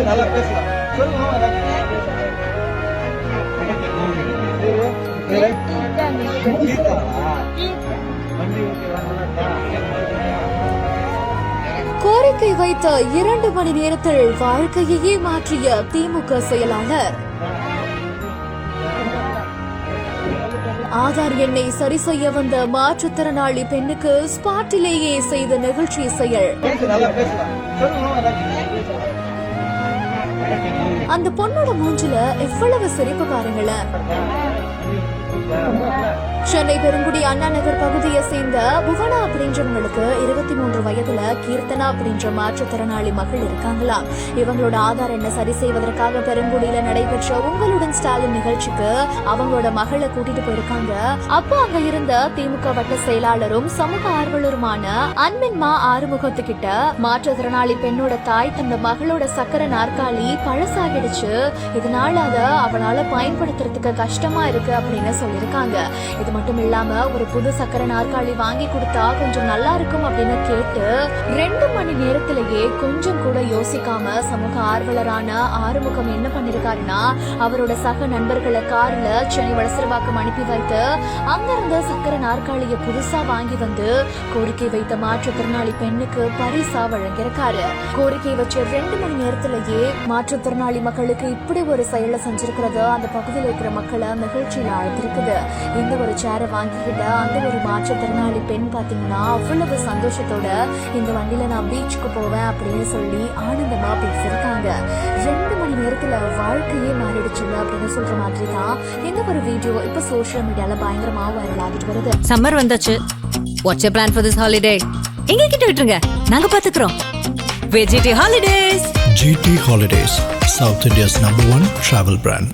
நல்லா பேசலாம். கோரிக்கை வைத்த 2 மணி நேரத்தில் வாழ்க்கையையே மாற்றிய திமுக செயலாளர். ஆதார் எண்ணை சரி செய்ய வந்த மாற்றுத்திறனாளி பெண்ணுக்கு ஸ்பாட்டிலேயே செய்த நிகழ்ச்சி செயல். அந்த பொண்ணோட மூஞ்சில எவ்வளவு சிரிப்பு பாருங்களேன். சென்னை பெருங்குடி அண்ணா நகர் பகுதியை சேர்ந்த புவனா அப்படின்றவங்களுக்கு 23 வயதுல கீர்த்தனா அப்படின்ற மாற்றுத்திறனாளி மகள் இருக்காங்களாம். இவங்களோட ஆதார் எண்ணை சரி செய்வதற்காக பெருங்குடியில நடைபெற்ற உங்களுடன் ஸ்டாலின் நிகழ்ச்சிக்கு அவங்களோட மகளை கூட்டிட்டு போயிருக்காங்க. அப்போ அங்க இருந்த திமுக வட்ட செயலாளரும் சமூக ஆர்வலருமான அன்பின்மா ஆறுமுகத்துக்கிட்ட மாற்றுத்திறனாளி பெண்ணோட தாய் தந்த மகளோட சக்கர நாற்காலி பழசாகிடுச்சு, இதனால அத அவளால பயன்படுத்துறதுக்கு கஷ்டமா இருக்கு அப்படின்னு சொல்லியிருக்காங்க. இது மட்டும் இல்லாம ஒரு புது சக்கர நாற்காலி வாங்கி கொடுத்தா கொஞ்சம் நல்லா இருக்கும் அப்படின்னு கேட்டு 2 மணி நேரத்திலேயே கொஞ்சம் கூட யோசிக்காம சமூக ஆர்வலரான ஆறுமுகம் என்ன பண்ணிருக்காருன்னா, அவரோட சக நண்பர்களை கார்ல சென்னை வளசரவாக்கம் அனுப்பி வைத்து அங்கிருந்த சக்கர நாற்காலியை புதுசா வாங்கி வந்து கோரிக்கை வைத்த மாற்றுத்திறனாளி பெண்ணுக்கு பரிசா வழங்கியிருக்காரு. கோரிக்கை வச்ச 2 மணி நேரத்திலேயே மாற்றுத்திறனாளி மக்களுக்கு இப்படி ஒரு செயலை செஞ்சிருக்கிறது அந்த பகுதியில் இருக்கிற மக்களை மகிழ்ச்சியில ஆழ்த்திருக்குது. இந்த ஒரு சேரை வாங்கிக்கிட்ட அந்த ஒரு மாற்றுத்திறனாளி பெண் பாத்தீங்கன்னா அவ்வளவு சந்தோஷத்தோட இந்த வண்டியில நான் பீச்சுக்கு போவேன் அப்படின்னு சொல்லி ஆனந்தமா பேசியிருக்காங்க. 2 மணி நேரத்துல வாழ்க்கையே மாறிடுச்சுங்க அப்படின்னு சொல்ற மாதிரி தான் இந்த ஒரு வீடியோ இப்ப சோசியல் மீடியால பயங்கரமா வைரல் ஆகிட்டு வருது. சம்மர் வந்தாச்சு. What's you plan for this holiday? எங்க கிட்ட விட்டுருங்க, நாங்க பாத்துக்கிறோம். GT Holidays. GT Holidays, South India's #1 travel brand.